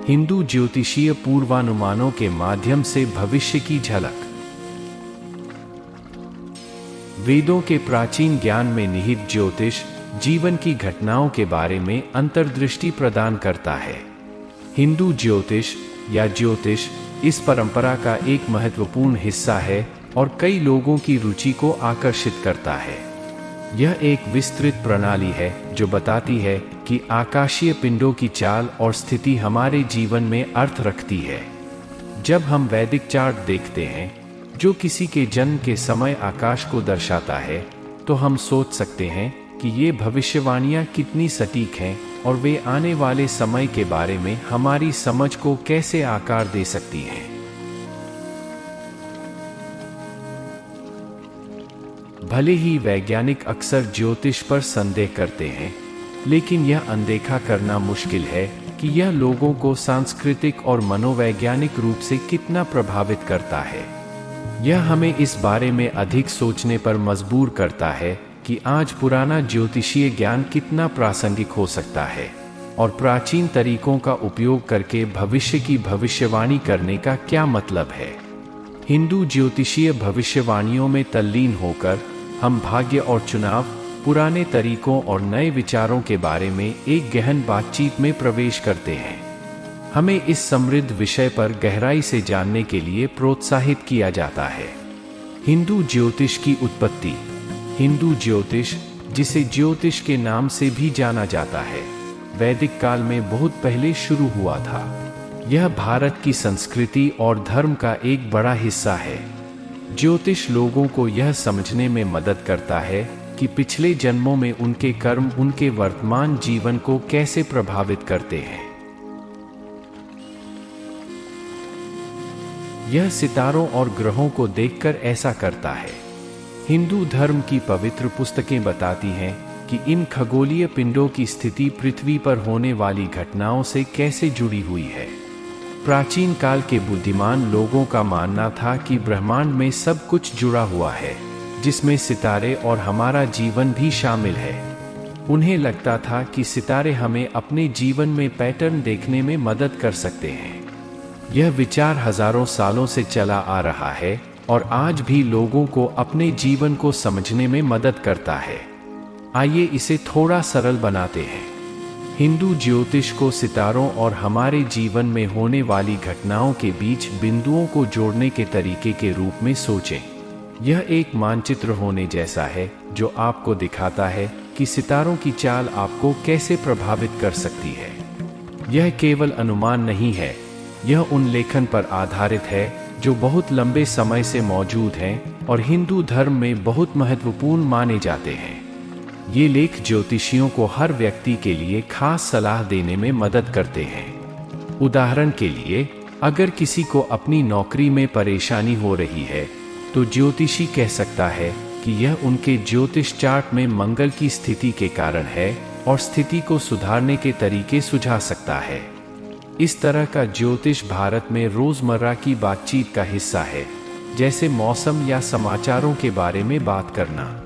हिंदू ज्योतिषीय पूर्वानुमानों के माध्यम से भविष्य की झलक। वेदों के प्राचीन ज्ञान में निहित ज्योतिष जीवन की घटनाओं के बारे में अंतर्दृष्टि प्रदान करता है। हिंदू ज्योतिष या ज्योतिष इस परंपरा का एक महत्वपूर्ण हिस्सा है और कई लोगों की रुचि को आकर्षित करता है। यह एक विस्तृत प्रणाली है जो बताती है कि आकाशीय पिंडों की चाल और स्थिति हमारे जीवन में अर्थ रखती है। जब हम वैदिक चार्ट देखते हैं जो किसी के जन्म के समय आकाश को दर्शाता है, तो हम सोच सकते हैं कि ये भविष्यवाणियां कितनी सटीक हैं और वे आने वाले समय के बारे में हमारी समझ को कैसे आकार दे सकती हैं। भले ही वैज्ञानिक अक्सर ज्योतिष पर संदेह करते हैं, लेकिन यह अनदेखा करना मुश्किल है कि यह लोगों को सांस्कृतिक और मनोवैज्ञानिक रूप से कितना प्रभावित करता है। यह हमें इस बारे में अधिक सोचने पर मजबूर करता है कि आज पुराना ज्योतिषीय ज्ञान कितना प्रासंगिक हो सकता है और प्राचीन तरीकों का उपयोग करके भविष्य की भविष्यवाणी करने का क्या मतलब है। हिंदू ज्योतिषीय भविष्यवाणियों में तल्लीन होकर हम भाग्य और चुनाव, पुराने तरीकों और नए विचारों के बारे में एक गहन बातचीत में प्रवेश करते हैं। हमें इस समृद्ध विषय पर गहराई से जानने के लिए प्रोत्साहित किया जाता है। हिंदू ज्योतिष की उत्पत्ति। हिंदू ज्योतिष, जिसे ज्योतिष के नाम से भी जाना जाता है, वैदिक काल में बहुत पहले शुरू हुआ था। यह भारत की संस्कृति और धर्म का एक बड़ा हिस्सा है। ज्योतिष लोगों को यह समझने में मदद करता है कि पिछले जन्मों में उनके कर्म उनके वर्तमान जीवन को कैसे प्रभावित करते हैं। यह सितारों और ग्रहों को देखकर ऐसा करता है। हिंदू धर्म की पवित्र पुस्तकें बताती हैं कि इन खगोलीय पिंडों की स्थिति पृथ्वी पर होने वाली घटनाओं से कैसे जुड़ी हुई है। प्राचीन काल के बुद्धिमान लोगों का मानना था कि ब्रह्मांड में सब कुछ जुड़ा हुआ है, जिसमें सितारे और हमारा जीवन भी शामिल है। उन्हें लगता था कि सितारे हमें अपने जीवन में पैटर्न देखने में मदद कर सकते हैं। यह विचार हजारों सालों से चला आ रहा है और आज भी लोगों को अपने जीवन को समझने में मदद करता है। आइए इसे थोड़ा सरल बनाते हैं। हिंदू ज्योतिष को सितारों और हमारे जीवन में होने वाली घटनाओं के बीच बिंदुओं को जोड़ने के तरीके के रूप में सोचें। यह एक मानचित्र होने जैसा है जो आपको दिखाता है कि सितारों की चाल आपको कैसे प्रभावित कर सकती है। यह केवल अनुमान नहीं है, यह उन लेखन पर आधारित है जो बहुत लंबे समय से मौजूद हैं और हिंदू धर्म में बहुत महत्वपूर्ण माने जाते हैं। ये लेख ज्योतिषियों को हर व्यक्ति के लिए खास सलाह देने में मदद करते हैं। उदाहरण के लिए, अगर किसी को अपनी नौकरी में परेशानी हो रही है, तो ज्योतिषी कह सकता है कि यह उनके ज्योतिष चार्ट में मंगल की स्थिति के कारण है और स्थिति को सुधारने के तरीके सुझा सकता है। इस तरह का ज्योतिष भारत में रोजमर्रा की बातचीत का हिस्सा है, जैसे मौसम या समाचारों के बारे में बात करना।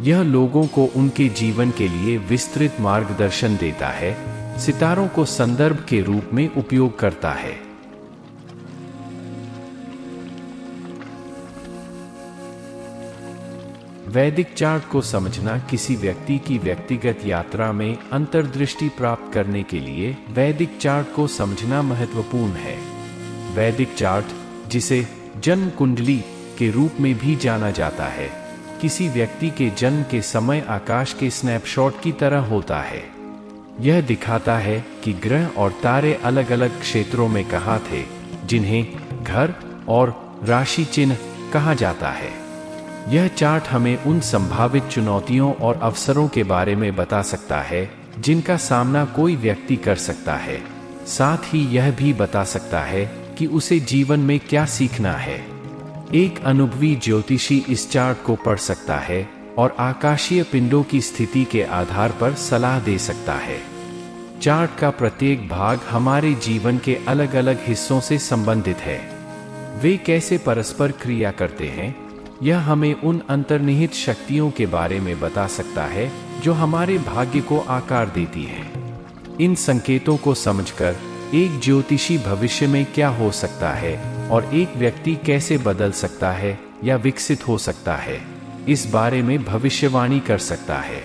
यह लोगों को उनके जीवन के लिए विस्तृत मार्गदर्शन देता है, सितारों को संदर्भ के रूप में उपयोग करता है। वैदिक चार्ट को समझना किसी व्यक्ति की व्यक्तिगत यात्रा में अंतर्दृष्टि प्राप्त करने के लिए वैदिक चार्ट को समझना महत्वपूर्ण है। वैदिक चार्ट, जिसे जन्म कुंडली के रूप में भी जाना जाता है, किसी व्यक्ति के जन्म के समय आकाश के स्नैपशॉट की तरह होता है। यह दिखाता है कि ग्रह और तारे अलग अलग क्षेत्रों में कहाँ थे, जिन्हें घर और राशि चिन्ह कहा जाता है। यह चार्ट हमें उन संभावित चुनौतियों और अवसरों के बारे में बता सकता है जिनका सामना कोई व्यक्ति कर सकता है। साथ ही यह भी बता सकता है कि उसे जीवन में क्या सीखना है। एक अनुभवी ज्योतिषी इस चार्ट को पढ़ सकता है और आकाशीय पिंडों की स्थिति के आधार पर सलाह दे सकता है। चार्ट का प्रत्येक भाग हमारे जीवन के अलग अलग हिस्सों से संबंधित है। वे कैसे परस्पर क्रिया करते हैं, यह हमें उन अंतर्निहित शक्तियों के बारे में बता सकता है जो हमारे भाग्य को आकार देती हैं। इन संकेतों को समझकर एक ज्योतिषी भविष्य में क्या हो सकता है और एक व्यक्ति कैसे बदल सकता है या विकसित हो सकता है, इस बारे में भविष्यवाणी कर सकता है।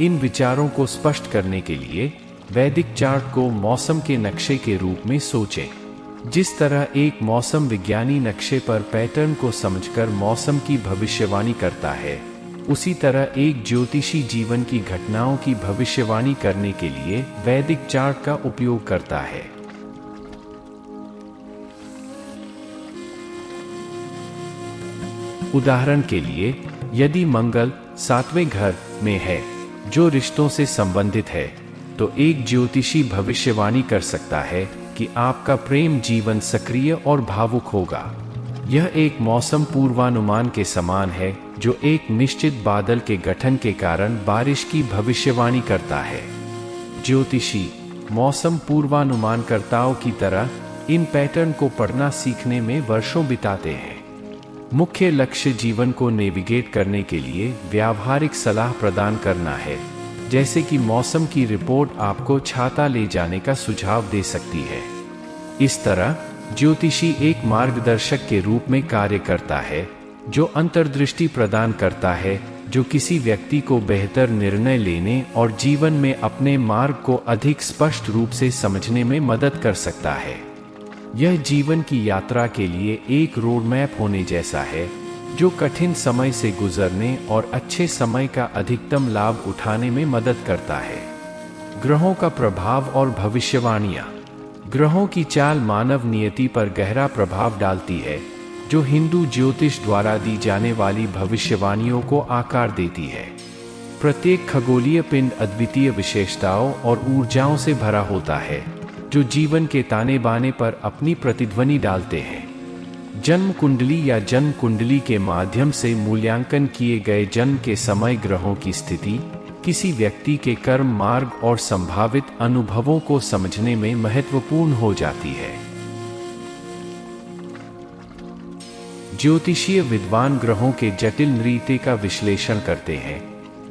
इन विचारों को स्पष्ट करने के लिए वैदिक चार्ट को मौसम के नक्शे के रूप में सोचें। जिस तरह एक मौसम विज्ञानी नक्शे पर पैटर्न को समझकर मौसम की भविष्यवाणी करता है, उसी तरह एक ज्योतिषी जीवन की घटनाओं की भविष्यवाणी करने के लिए वैदिक चार्ट का उपयोग करता है। उदाहरण के लिए, यदि मंगल 7वें घर में है जो रिश्तों से संबंधित है, तो एक ज्योतिषी भविष्यवाणी कर सकता है कि आपका प्रेम जीवन सक्रिय और भावुक होगा। यह एक मौसम पूर्वानुमान के समान है जो एक निश्चित बादल के गठन के कारण बारिश की भविष्यवाणी करता है। ज्योतिषी मौसम पूर्वानुमानकर्ताओं की तरह इन पैटर्न को पढ़ना सीखने में वर्षों बिताते हैं। मुख्य लक्ष्य जीवन को नेविगेट करने के लिए व्यावहारिक सलाह प्रदान करना है, जैसे कि मौसम की रिपोर्ट आपको छाता ले जाने का सुझाव दे सकती है। इस तरह ज्योतिषी एक मार्गदर्शक के रूप में कार्य करता है जो अंतर्दृष्टि प्रदान करता है, जो किसी व्यक्ति को बेहतर निर्णय लेने और जीवन में अपने मार्ग को अधिक स्पष्ट रूप से समझने में मदद कर सकता है। यह जीवन की यात्रा के लिए एक रोड मैप होने जैसा है जो कठिन समय से गुजरने और अच्छे समय का अधिकतम लाभ उठाने में मदद करता है। ग्रहों का प्रभाव और भविष्यवाणियां। ग्रहों की चाल मानव नियति पर गहरा प्रभाव डालती है, जो हिंदू ज्योतिष द्वारा दी जाने वाली भविष्यवाणियों को आकार देती है। प्रत्येक खगोलीय पिंड अद्वितीय विशेषताओं और ऊर्जाओं से भरा होता है, जो जीवन के ताने बाने पर अपनी प्रतिध्वनि डालते हैं। जन्म कुंडली या जन्म कुंडली के माध्यम से मूल्यांकन किए गए जन्म के समय ग्रहों की स्थिति किसी व्यक्ति के कर्म मार्ग और संभावित अनुभवों को समझने में महत्वपूर्ण हो जाती है। ज्योतिषीय विद्वान ग्रहों के जटिल नृत्य का विश्लेषण करते हैं,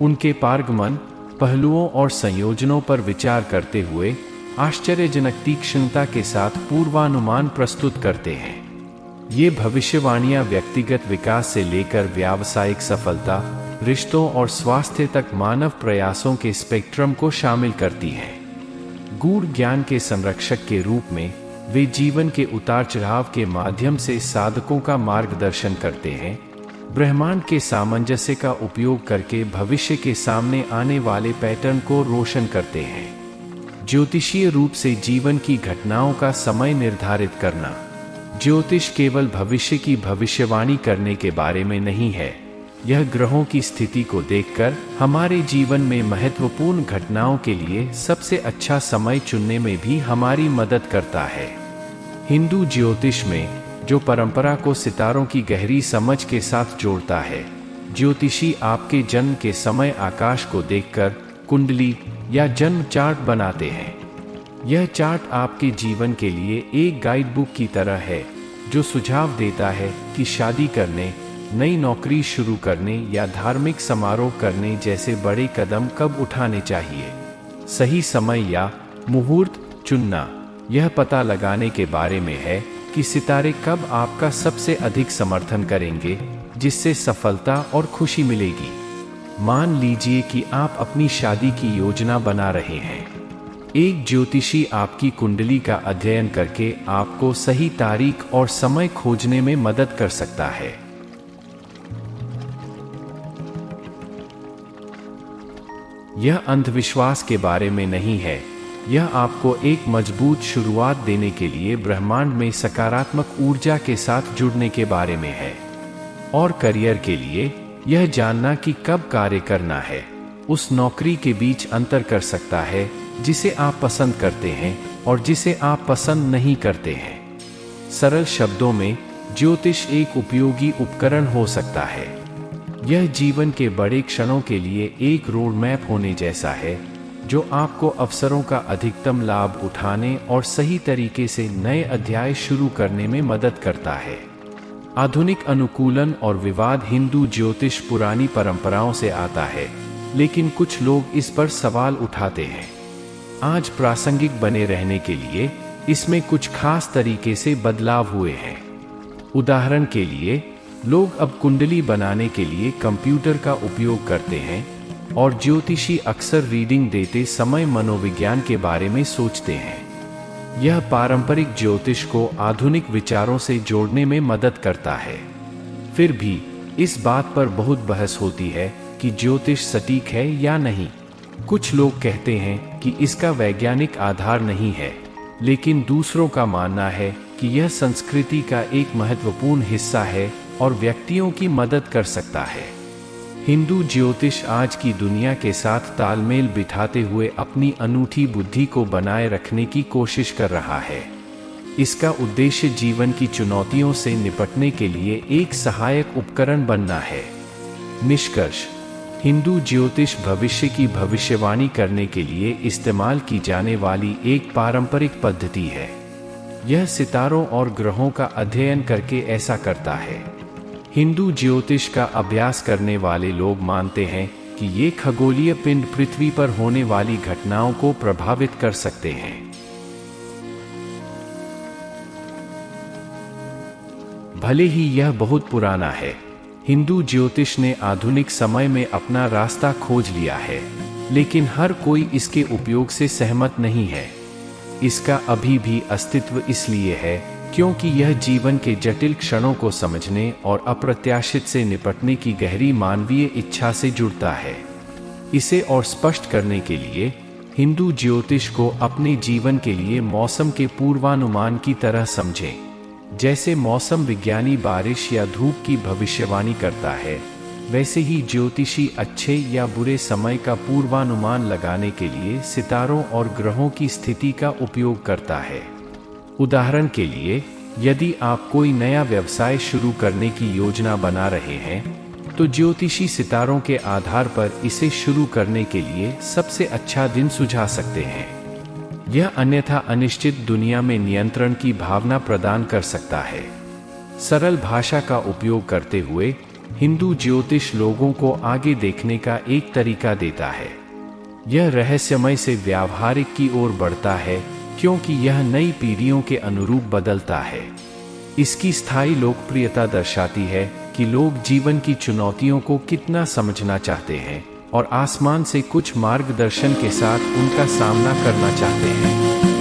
उनके पारगमन पहलुओं और संयोजनों पर विचार करते हुए आश्चर्यजनक तीक्ष्णता के साथ पूर्वानुमान प्रस्तुत करते हैं। ये भविष्यवाणियां व्यक्तिगत विकास से लेकर व्यावसायिक सफलता, रिश्तों और स्वास्थ्य तक मानव प्रयासों के स्पेक्ट्रम को शामिल करती हैं। गूढ़ ज्ञान के संरक्षक के रूप में वे जीवन के उतार चढ़ाव के माध्यम से साधकों का मार्गदर्शन करते हैं, ब्रह्मांड के सामंजस्य का उपयोग करके भविष्य के सामने आने वाले पैटर्न को रोशन करते हैं। ज्योतिषीय रूप से जीवन की घटनाओं का समय निर्धारित करना। ज्योतिष केवल भविष्य की भविष्यवाणी करने के बारे में नहीं है, यह ग्रहों की स्थिति को देखकर हमारे जीवन में महत्वपूर्ण घटनाओं के लिए सबसे अच्छा समय चुनने में भी हमारी मदद करता है। हिंदू ज्योतिष में, जो परंपरा को सितारों की गहरी समझ के साथ जोड़ता है, ज्योतिषी आपके जन्म के समय आकाश को देखकर कुंडली या जन्म चार्ट बनाते हैं। यह चार्ट आपके जीवन के लिए एक गाइडबुक की तरह है, जो सुझाव देता है कि शादी करने, नई नौकरी शुरू करने या धार्मिक समारोह करने जैसे बड़े कदम कब उठाने चाहिए। सही समय या मुहूर्त चुनना यह पता लगाने के बारे में है कि सितारे कब आपका सबसे अधिक समर्थन करेंगे, जिससे सफलता और खुशी मिलेगी। मान लीजिए कि आप अपनी शादी की योजना बना रहे हैं। एक ज्योतिषी आपकी कुंडली का अध्ययन करके आपको सही तारीख और समय खोजने में मदद कर सकता है। यह अंधविश्वास के बारे में नहीं है, यह आपको एक मजबूत शुरुआत देने के लिए ब्रह्मांड में सकारात्मक ऊर्जा के साथ जुड़ने के बारे में है। और करियर के लिए यह जानना कि कब कार्य करना है, उस नौकरी के बीच अंतर कर सकता है जिसे आप पसंद करते हैं और जिसे आप पसंद नहीं करते हैं। सरल शब्दों में, ज्योतिष एक उपयोगी उपकरण हो सकता है। यह जीवन के बड़े क्षणों के लिए एक रोड मैप होने जैसा है, जो आपको अवसरों का अधिकतम लाभ उठाने और सही तरीके से नए अध्याय शुरू करने में मदद करता है। आधुनिक अनुकूलन और विवाद। हिंदू ज्योतिष पुरानी परंपराओं से आता है, लेकिन कुछ लोग इस पर सवाल उठाते हैं। आज प्रासंगिक बने रहने के लिए इसमें कुछ खास तरीके से बदलाव हुए हैं। उदाहरण के लिए, लोग अब कुंडली बनाने के लिए कंप्यूटर का उपयोग करते हैं और ज्योतिषी अक्सर रीडिंग देते समय मनोविज्ञान के बारे में सोचते हैं। यह पारंपरिक ज्योतिष को आधुनिक विचारों से जोड़ने में मदद करता है। फिर भी इस बात पर बहुत बहस होती है कि ज्योतिष सटीक है या नहीं। कुछ लोग कहते हैं कि इसका वैज्ञानिक आधार नहीं है, लेकिन दूसरों का मानना है कि यह संस्कृति का एक महत्वपूर्ण हिस्सा है और व्यक्तियों की मदद कर सकता है। हिंदू ज्योतिष आज की दुनिया के साथ तालमेल बिठाते हुए अपनी अनूठी बुद्धि को बनाए रखने की कोशिश कर रहा है। इसका उद्देश्य जीवन की चुनौतियों से निपटने के लिए एक सहायक उपकरण बनना है। निष्कर्ष: हिंदू ज्योतिष भविष्य की भविष्यवाणी करने के लिए इस्तेमाल की जाने वाली एक पारंपरिक पद्धति है। यह सितारों और ग्रहों का अध्ययन करके ऐसा करता है। हिंदू ज्योतिष का अभ्यास करने वाले लोग मानते हैं कि ये खगोलीय पिंड पृथ्वी पर होने वाली घटनाओं को प्रभावित कर सकते हैं। भले ही यह बहुत पुराना है, हिंदू ज्योतिष ने आधुनिक समय में अपना रास्ता खोज लिया है, लेकिन हर कोई इसके उपयोग से सहमत नहीं है। इसका अभी भी अस्तित्व इसलिए है क्योंकि यह जीवन के जटिल क्षणों को समझने और अप्रत्याशित से निपटने की गहरी मानवीय इच्छा से जुड़ता है। इसे और स्पष्ट करने के लिए हिंदू ज्योतिष को अपने जीवन के लिए मौसम के पूर्वानुमान की तरह समझें। जैसे मौसम विज्ञानी बारिश या धूप की भविष्यवाणी करता है, वैसे ही ज्योतिषी अच्छे या बुरे समय का पूर्वानुमान लगाने के लिए सितारों और ग्रहों की स्थिति का उपयोग करता है। उदाहरण के लिए, यदि आप कोई नया व्यवसाय शुरू करने की योजना बना रहे हैं, तो ज्योतिषी सितारों के आधार पर इसे शुरू करने के लिए सबसे अच्छा दिन सुझा सकते हैं। यह अन्यथा अनिश्चित दुनिया में नियंत्रण की भावना प्रदान कर सकता है। सरल भाषा का उपयोग करते हुए हिंदू ज्योतिष लोगों को आगे देखने का एक तरीका देता है। यह रहस्यमय से व्यावहारिक की ओर बढ़ता है क्योंकि यह नई पीढ़ियों के अनुरूप बदलता है। इसकी स्थायी लोकप्रियता दर्शाती है कि लोग जीवन की चुनौतियों को कितना समझना चाहते हैं और आसमान से कुछ मार्गदर्शन के साथ उनका सामना करना चाहते हैं।